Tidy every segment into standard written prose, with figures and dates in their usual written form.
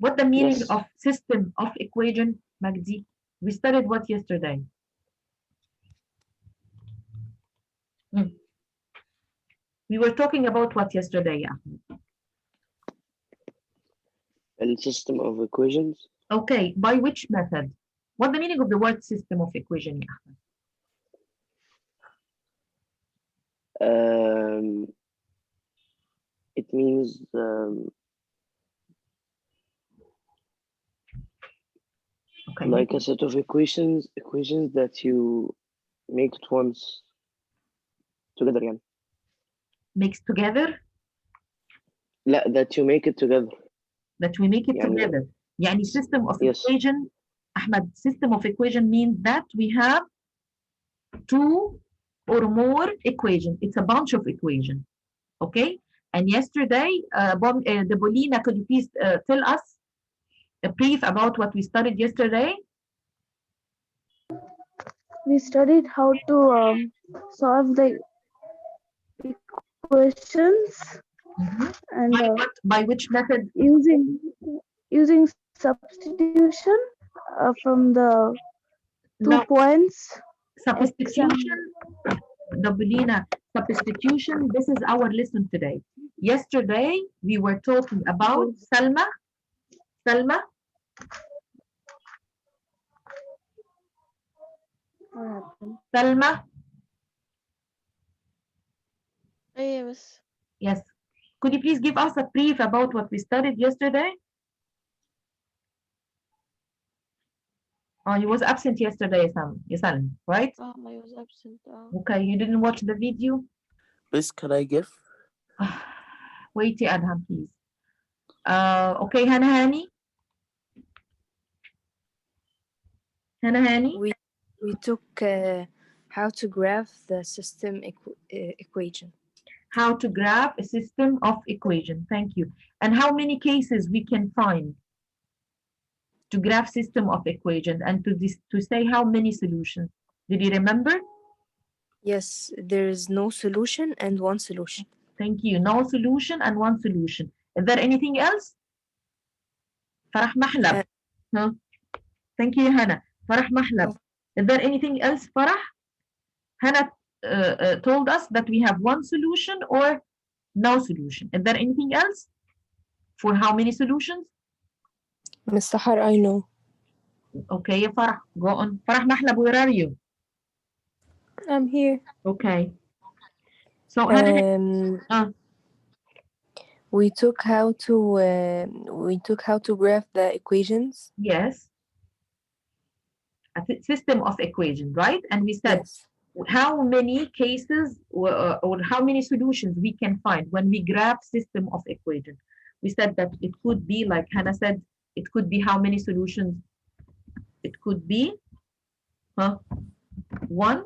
What the meaning Yes. of system of equation, Magdi? We studied what yesterday? We were talking about what yesterday, Ahmed? A system of equations. Okay, by which method? What the meaning of the word system of equation, Ahmed? It means Okay. like a set of equations that you make it once together again. Mixed together? لا, that you make it together. That we make it together. يعني system of yes. equation, Ahmed, system of equation means that we have two or more equation. It's a bunch of equation. Okay? And yesterday, Debolina, could you please tell us a brief about what we studied yesterday? We studied how to solve the equations and by which method? Using substitution from the 2 points. Substitution, Debolina, substitution. This is our lesson today. Yesterday, we were talking about Salma. Salma? Salma? Yes. Yes. Could you please give us a brief about what we studied yesterday? Oh, you was absent yesterday, Yasalm, right? Oh, I was absent. Okay, you didn't watch the video? Please, can I give? Wait, Adham, please. Okay, Hannah Hani? Hannah Hani? We took how to graph the system equation. How to graph a system of equation. Thank you. And how many cases we can find to graph system of equation and to say how many solutions? Did you remember? Yes, there is no solution and one solution. Thank you. No solution and one solution. Is there anything else? Farah Mahlab. Huh? Thank you, Hannah. Farah Mahlab. Is there anything else, Farah? Hannah told us that we have one solution or no solution. Is there anything else? For how many solutions? Ms. Sahar, I know. Okay, Farah, go on. Farah Mahlab, where are you? I'm here. Okay. So we took how to graph the equations. Yes. A system of equations, right? And we said how many cases or how many solutions we can find when we graph system of equation. We said that it could be, like Hannah said, it could be how many solutions? It could be one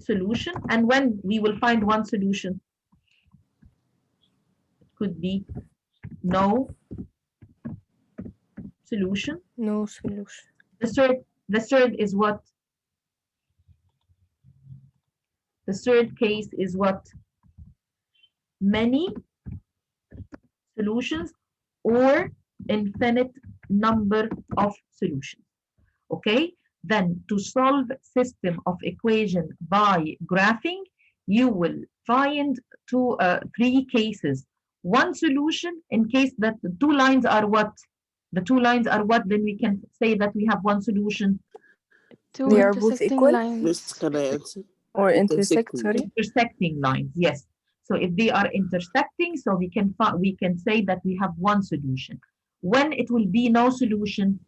solution. And when we will find one solution, it could be no solution. No solution. The third is what? The third case is what? Many solutions or infinite number of solutions. Okay? Then to solve system of equation by graphing, you will find three cases. One solution in case that the two lines are what? The two lines are what? Then we can say that we have one solution. They are both equal. Miss, can I answer? Or intersect, sorry. Intersecting lines, yes. So if they are intersecting, so we can say that we have one solution. When it will be no solution?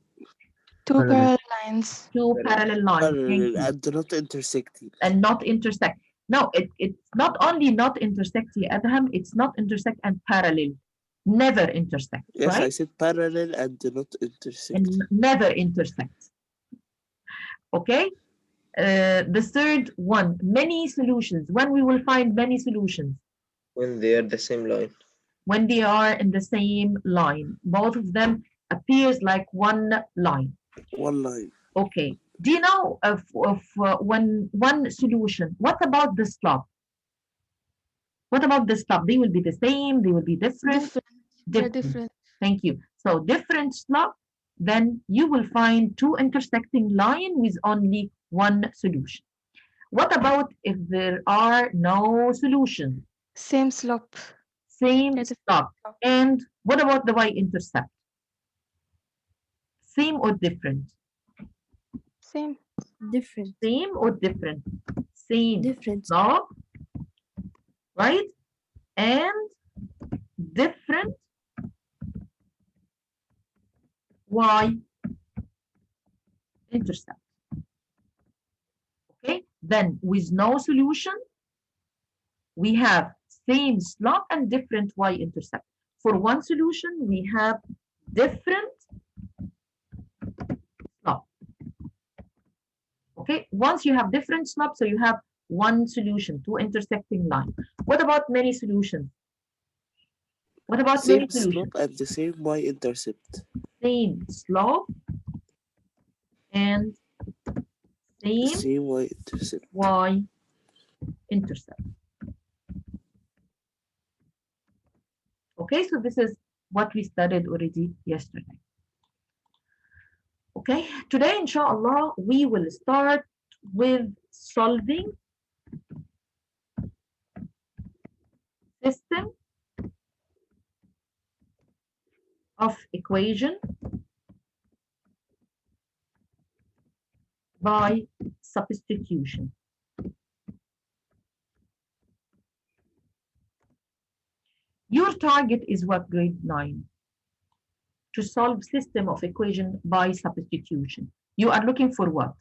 Two parallel lines. Two parallel lines. And not intersecting. And not intersect. No, it's not only not intersect, Adham, it's not intersect and parallel. Never intersect. Yes, right? I said parallel and not intersect. And never intersect. Okay? The third one, many solutions. When we will find many solutions? When they are the same line. When they are in the same line. Both of them appears like one line. One line. Okay. Do you know of when one solution? What about the slope? What about the slope? They will be the same. They will be different. Different. Thank you. So different slope, then you will find two intersecting line with only one solution. What about if there are no solutions? Same slope. Same Yeah, different slope. slope. And what about the y-intercept? Same or different? Same. Different. Same or different? Same Different. slope, right? And different y-intercept. Okay, then with no solution, we have same slope and different y-intercept. For one solution, we have different slope. Okay, once you have different slope, so you have one solution, two intersecting lines. What about many solutions? What about Same many solutions? slope and the same y-intercept. Same slope and same Same y-intercept. y-intercept. Okay, so this is what we studied already yesterday. Okay, today, inshallah, we will start with solving system of equation by substitution. Your target is what, grade 9? To solve system of equation by substitution. You are looking for what?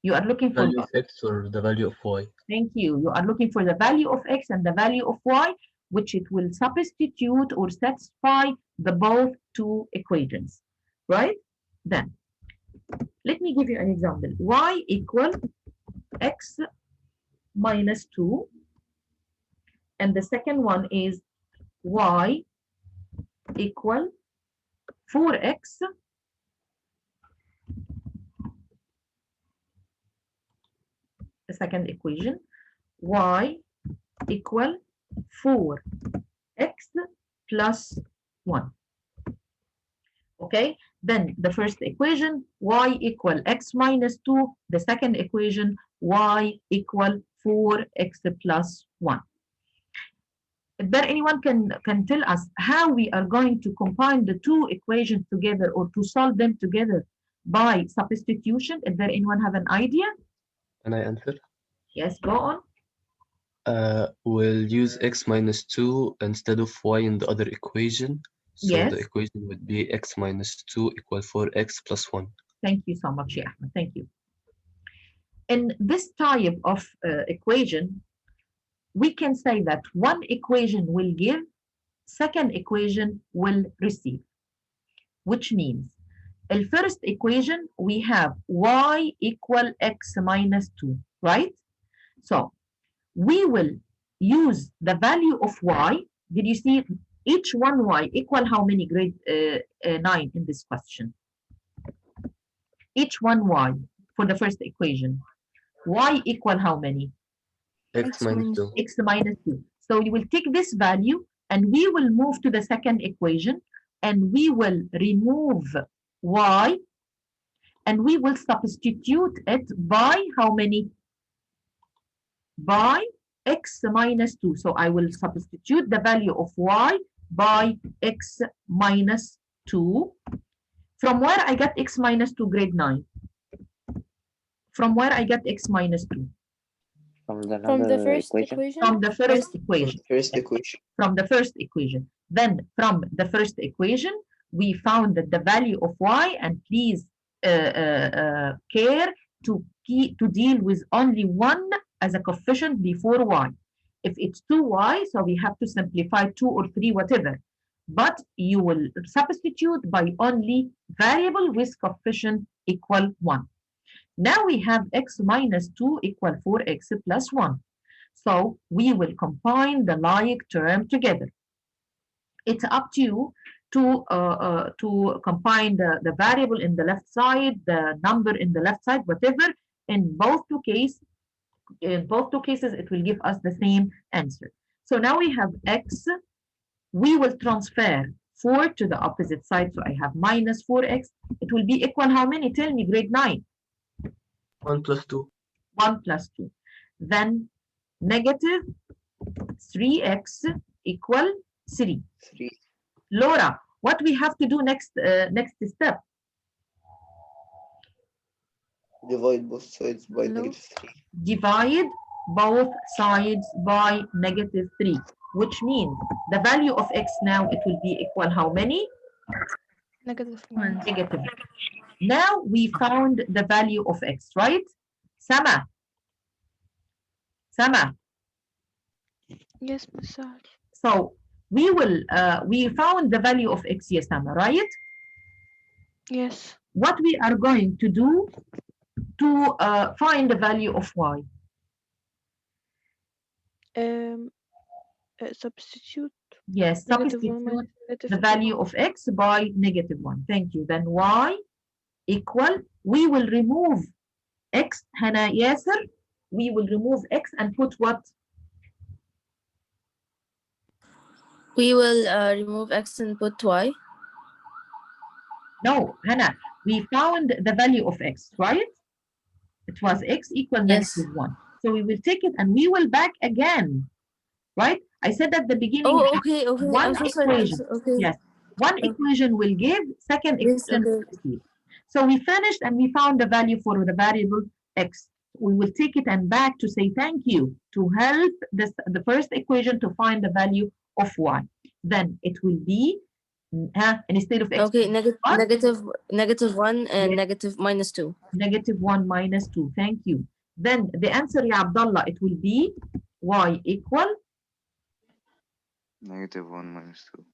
You are looking for Value what? of x or the value of y. Thank you. You are looking for the value of x and the value of y, which it will substitute or satisfy the both two equations, right? Then, let me give you an example. Y equal x minus 2. And the second one is y equal 4x the second equation, y equal 4x plus 1. Okay, then the first equation, y equal x minus 2. The second equation, y equal 4x plus 1. If there anyone can tell us how we are going to combine the two equations together or to solve them together by substitution? If there anyone have an idea? Can I answer? Yes, go on. We'll use x minus 2 instead of y in the other equation. So Yes. the equation would be x minus 2 equal 4x plus 1. Thank you so much, Ahmed. Thank you. In this type of equation, we can say that one equation will give, second equation will receive, which means the first equation we have y equal x minus 2, right? So we will use the value of y. Did you see each one y equal how many, grade 9 in this question? Each one y for the first equation. Y equal how many? X minus 2. X minus 2. So you will take this value and we will move to the second equation and we will remove y and we will substitute it by how many? By x minus 2. So I will substitute the value of y by x minus 2. From where I get x minus 2, grade 9? From where I get x minus 2? From the From the first equation. equation? From the first equation. First equation. From the first equation. Then from the first equation, we found that the value of y, and please care to deal with only one as a coefficient before y. If it's 2y, so we have to simplify 2 or 3, whatever. But you will substitute by only variable with coefficient equal 1. Now we have x minus 2 equal 4x plus 1. So we will combine the like term together. It's up to you to combine the variable in the left side, the number in the left side, whatever. In both two cases, it will give us the same answer. So now we have x we will transfer 4 to the opposite side. So I have minus 4x. It will be equal how many? Tell me, grade 9. 1 plus 2. 1 plus 2. Then negative 3x equal 3. 3. Laura, what we have to do next step? Divide both sides by No. negative 3. Divide both sides by negative 3, which means the value of x now, it will be equal how many? -1. Negative. Now we found the value of x, right? Sama. Yes, Miss Sahar. So we found the value of x, yes, Sama, right? Yes. What we are going to do to find the value of y? Substitute Yes, -1 substitute minus the -2. value of x by -1. Thank you. Then y equal, we will remove x, Hana Yasser, we will remove x and put what? We will remove x and put y. No, Hana, we found the value of x, right? It was x equal Yes. -1. So we will take it and we will back again, right? I said at the beginning, Oh, okay, okay. one I'm so sorry. equation. Okay. Yes, one Oh. equation will give, second Yes, equation will okay. receive. So we finished and we found the value for the variable x. We will take it and back to say thank you to help the first equation to find the value of y. Then it will be instead of x. Okay, what? -1 and Yes. -2. -1 minus 2. Thank you. Then the answer, Ya Abdullah, it will be y equal, -1 minus 2.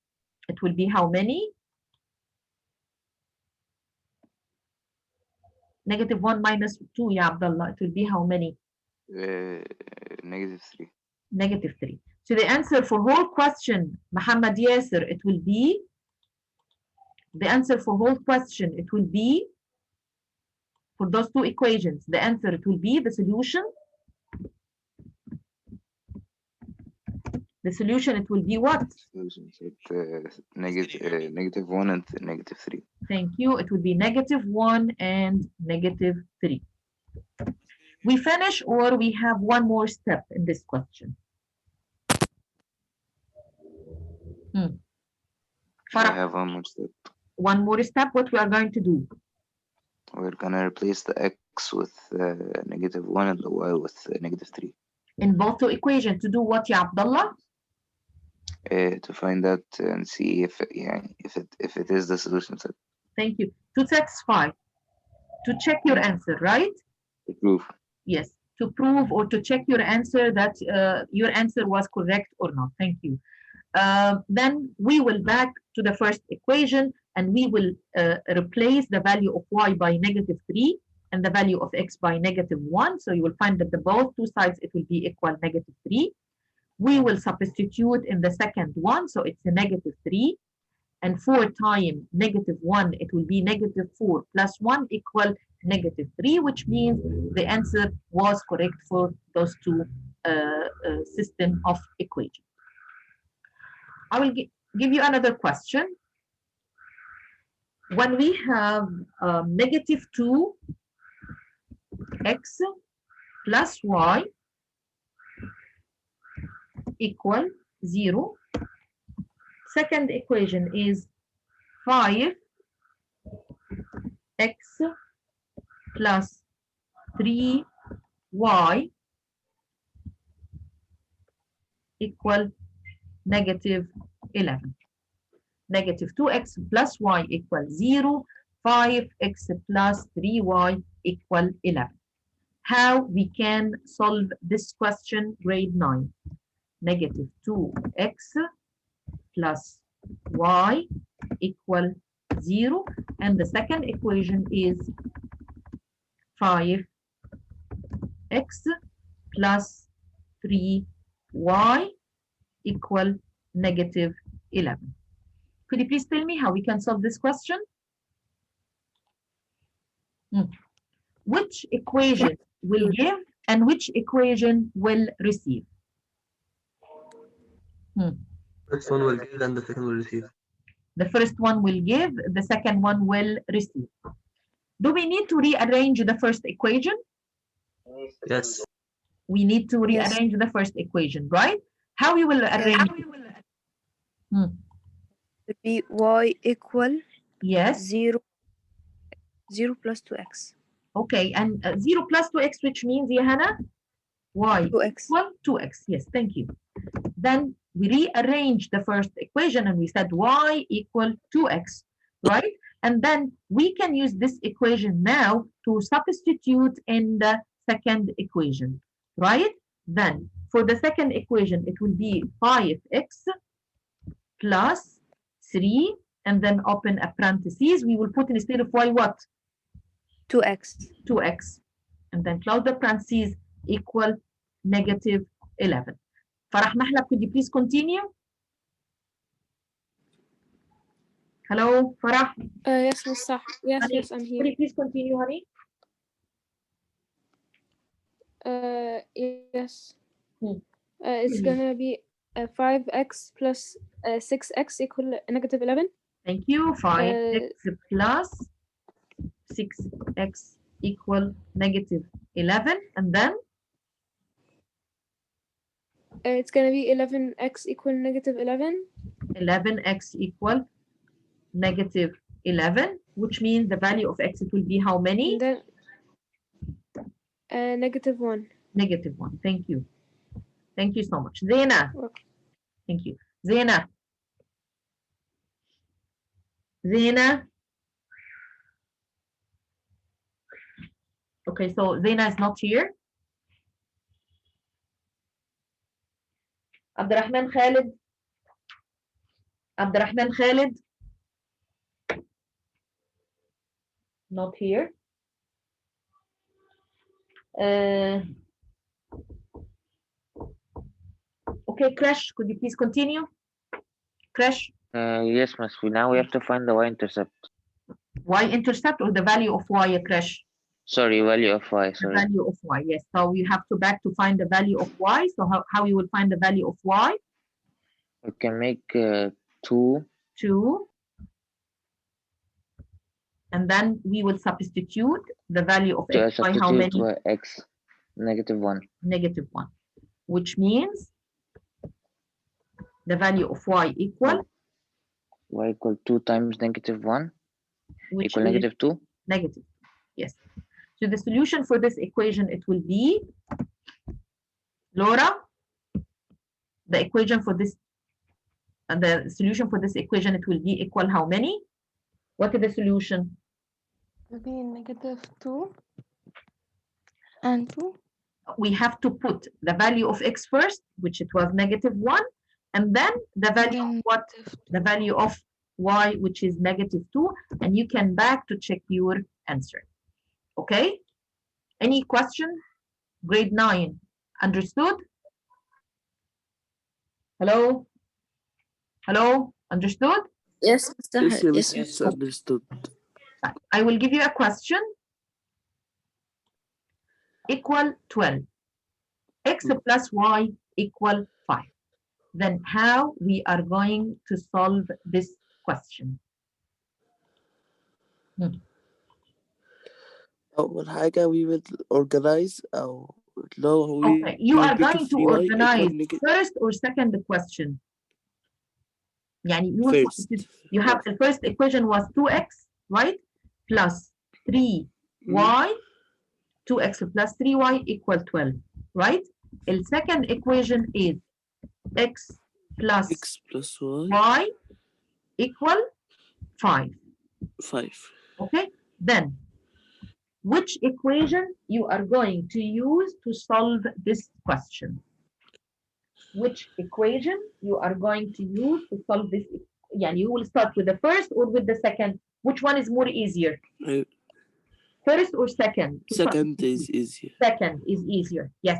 it will be how many? -1 minus 2, Ya Abdullah, it will be how many? -3. -3. So the answer for whole question, Muhammad Yasser, it will be, the answer for whole question, it will be, for those two equations, the answer, it will be the solution. The solution, it will be what? -1 and -3. Thank you. It will be -1 and -3. We finish or we have one more step in this question? We have one more step. One more step, what we are going to do? We're gonna replace the x with -1 and the y with -3. In both two equations, to do what, Ya Abdullah? To find out and see if it is the solution set. Thank you. To satisfy, to check your answer, right? To prove. Yes, to prove or to check your answer that your answer was correct or not. Thank you. Then we will back to the first equation and we will replace the value of y by -3 and the value of x by -1. So you will find that the both two sides, it will be equal -3. We will substitute in the second one, so it's a -3. And 4 times -1, it will be -4 plus 1 equal -3, which means the answer was correct for those two system of equations. I will give you another question. When we have -2x plus y equal 0, second equation is 5x plus 3y equal -11. -2x plus y equal 0, 5x plus 3y equal 11. How we can solve this question, grade 9? -2x plus y equal 0, and the second equation is 5x plus 3y equal -11. Could you please tell me how we can solve this question? Which equation will give and which equation will receive? First one will give and the second will receive. The first one will give, the second one will receive. Do we need to rearrange the first equation? Yes. We need to Yes. rearrange the first equation, right? How we will arrange it? Would be y equal Yes. 0 plus 2x. Okay, and 0 plus 2x, which means, Hannah, y 2x. equal 2x. Yes, thank you. Then we rearrange the first equation and we said y equal 2x, right? And then we can use this equation now to substitute in the second equation, right? Then for the second equation, it will be 5x plus 3, and then open a parentheses. We will put instead of y what? 2x. 2x. And then close the parentheses equal negative 11. Farah Mahlab, could you please continue? Hello, Farah. Yes, Miss Sah. Yes, Honey, yes, I'm could here. you please continue, honey? Yes. Hmm. It's gonna be 5x plus 6x equal negative 11. Thank you. 5x plus 6x equal negative 11. And then? It's gonna be 11x equal negative 11. 11x equal negative 11, which means the value of x, it will be how many? And then negative 1. Negative 1. Thank you. Thank you so much. Zaina. Okay. Thank you. Zaina. Zaina. Okay, so Zaina is not here. Abdurrahman Khalid. Abdurrahman Khalid. Not here. Okay, Crash, could you please continue? Crash, Yes, Miss. Now we have to find the y-intercept. y-intercept or the value of y, Crash? Sorry, value of y. The Sorry. value of y, yes. So we have to back to find the value of y. So how you will find the value of y? We can make 2. 2. And then we will substitute the value of x by how many? X, negative 1. Negative 1. Which means the value of y equal? Y equal 2 times negative 1 Which equal is negative 2. Negative, yes. So the solution for this equation, it will be, Laura, the equation for this, the solution for this equation, it will be equal how many? What is the solution? It'll be negative 2 and 2. We have to put the value of x first, which it was negative 1, and then the value of what? The value of y, which is negative 2, and you can back to check your answer. Okay? Any question? Grade 9. Understood? Hello? Hello? Understood? Yes, Mr. Yes, it's understood. I will give you a question. Equal 12. X plus y equal 5. Then how we are going to solve this question? أول حاجة we will organize أو لو Okay, you are make a going to free y organize equal negative first or second question. يعني you will first. you have the first equation was 2x, right? Plus 3y, 2x plus 3y equal 12, right? The second equation is x plus X plus y, y equal 5. 5. Okay, then which equation you are going to use to solve this question? Which equation you are going to use to solve this? Yeah, you will start with the first or with the second? Which one is more easier? First or second? Second is easier. Second is easier, yes.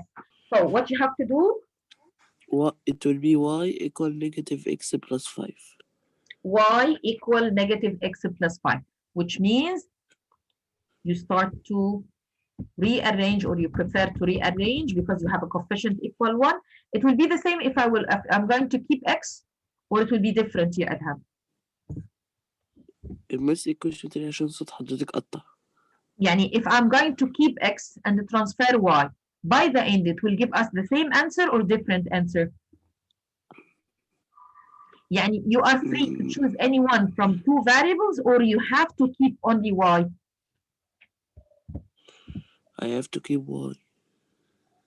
So what you have to do? It will be y equal negative x plus 5. Y equal negative x plus 5, which means you start to rearrange, or you prefer to rearrange because you have a coefficient equal 1. It will be the same if I'm going to keep x. or it will be different يا أدهم. المس equation تاني عشان صوت حضرتك قطع. يعني if I'm going to keep x and transfer y, by the end it will give us the same answer or different answer. يعني you are free to choose any one from two variables or you have to keep only y. I have to keep y.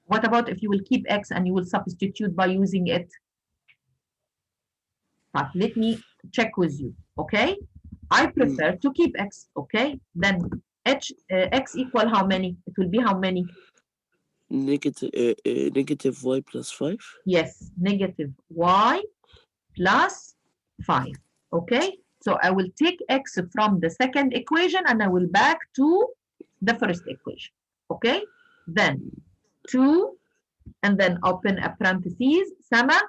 What about if you will keep x and you will substitute by using it? But let me check with you, okay? I prefer to keep x, okay? Then x equal how many? It will be how many? Negative y plus 5? Yes, negative y plus 5, okay? So I will take x from the second equation and I will back to the first equation, okay? Then 2, and then open a parentheses, Sama.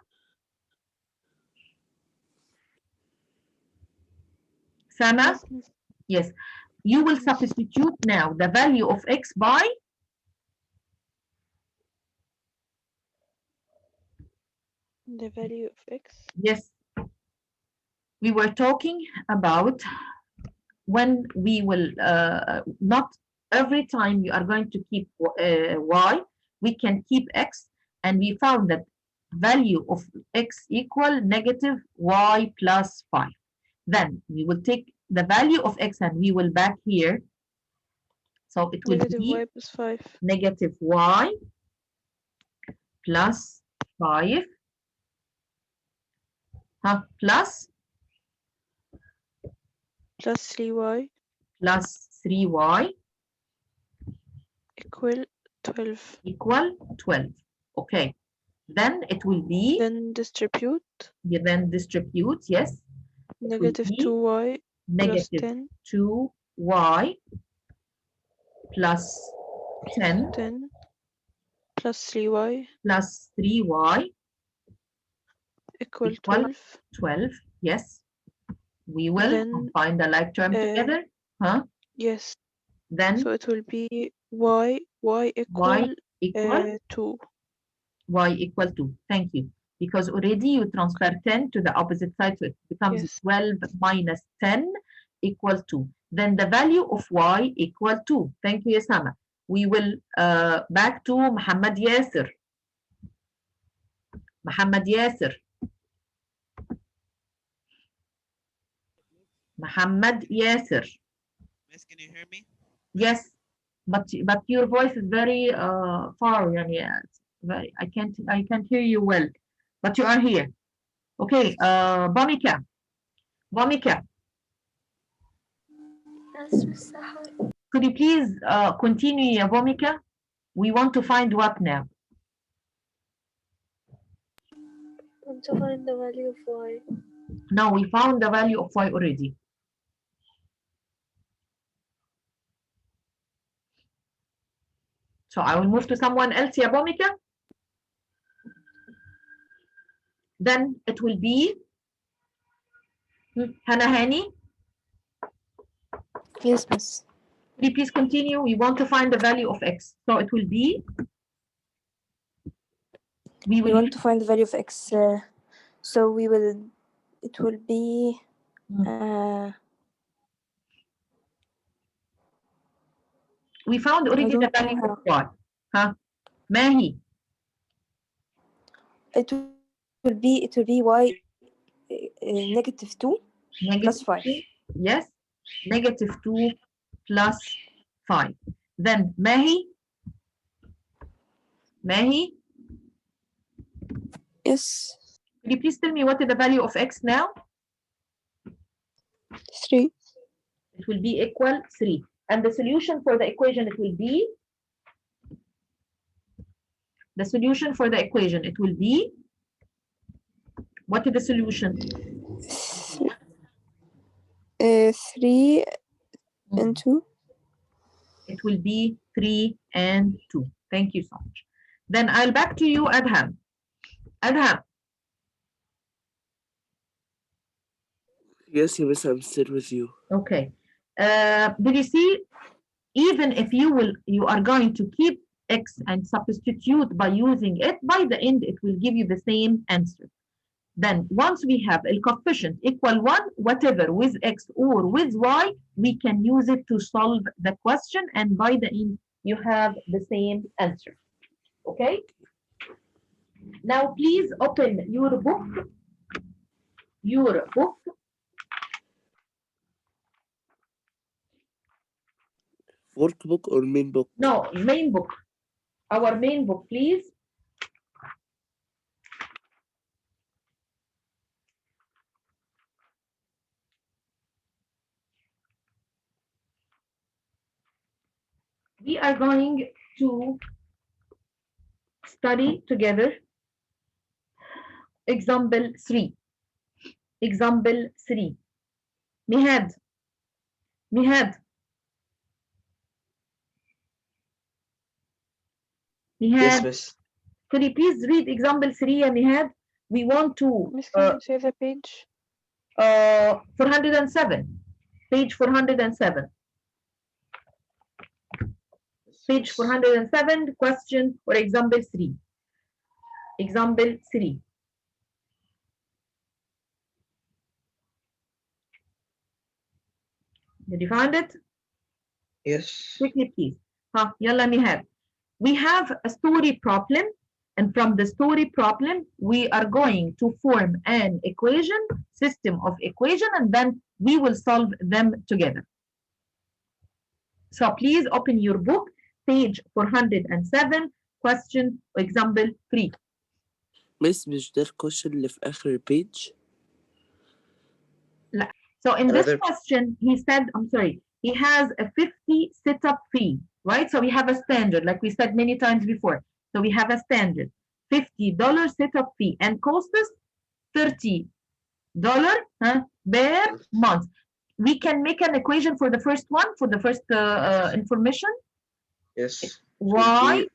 Sama? Yes. You will substitute now the value of x by The value of x. yes. We were talking about when we will not every time you are going to keep y, we can keep x, and we found that value of x equal negative y plus 5. Then we will take the value of x and we will back here. So it will Negative be y plus 5. negative y plus 5 plus 3y plus 3y equal 12. equal 12. Okay. Then it will be, Then distribute. you then distribute, yes. Negative 2y plus Negative 10. 2y plus 10 10 plus 3y plus 3y equal equal 12. 12. Yes. We will Then, find the like term together. Huh? Yes. Then So it will be y equal, equal 2. y equal 2. Thank you. Because already you transfer 10 to the opposite side, so it becomes Yes. 12 minus 10 equal 2. Then the value of y equal 2. Thank you, Yasama. We will back to Muhammad Yasir. Muhammad Yasir. Muhammad Yasir. Miss, can you hear me? Yes, but your voice is very far. Yani, very, I can't hear you well, but you are here. Okay, Bamika. Could you please continue, Bamika? We want to find what now? Want to find the value of y. No, we found the value of y already. So I will move to someone else, ya Bamika. Then it will be Hana Hani. Yes, miss. Could you please continue? We want to find the value of x. So it will be. We want to find the value of x. So it will be. We found already the value of y. Huh? Mahi. It will be y negative 2 plus 5. Yes, negative 2 plus 5. Then Mahi. Yes. Could you please tell me what is the value of x now? 3. It will be equal 3. And the solution for the equation, it will be. The solution for the equation, it will be. What is the solution? 3 and 2. It will be 3 and 2. Thank you so much. Then I'll back to you, Adham. Adham. Yes, yes, I'm still with you. Okay. Did you see? Even if you are going to keep x and substitute by using it, by the end it will give you the same answer. Then once we have a coefficient equal 1, whatever with x or with y, we can use it to solve the question, and by the end you have the same answer. Okay? Now please open your book. Workbook or main book? No, main book. Our main book, please. We are going to study together example 3. Example 3. Mihad. Yes, miss. Could you please read example 3, Mihad? We want to Miss, can you say the page? 407. Page 407. Page 407, question or example 3. Example 3. Did you find it? Yes. Quickly, please. Yalla Mihad. We have a story problem, and from the story problem, we are going to form an equation, system of equation, and then we will solve them together. So please open your book, page 407, question example 3. Miss, مش ده الquestion اللي في آخر page؟ لا. So in this question, he said, I'm sorry, he has a 50 setup fee, right? So we have a standard, like we said many times before. So we have a standard, $50 setup fee, and cost us $30 per month. We can make an equation for the first one, for the first information. Yes. Y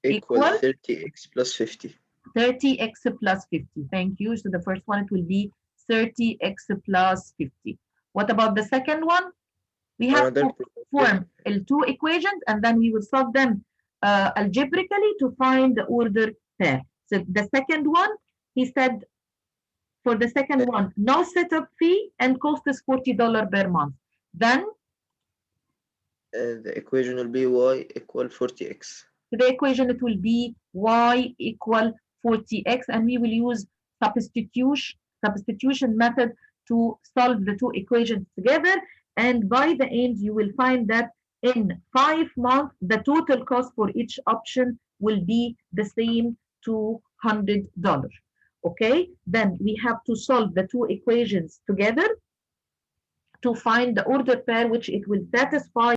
equal 30x plus 50. 30x plus 50. Thank you. So the first one, it will be 30x plus 50. What about the second one? We have to form two equations, and then we will solve them algebraically to find the order pair. So the second one, he said, for the second one, no setup fee and cost is $40 per month. Then the equation will be y equal 40x. The equation, it will be y equal 40x, and we will use substitution method to solve the two equations together. And by the end, you will find that in 5 months, the total cost for each option will be the same, $200. Okay, then we have to solve the two equations together to find the order pair which it will satisfy.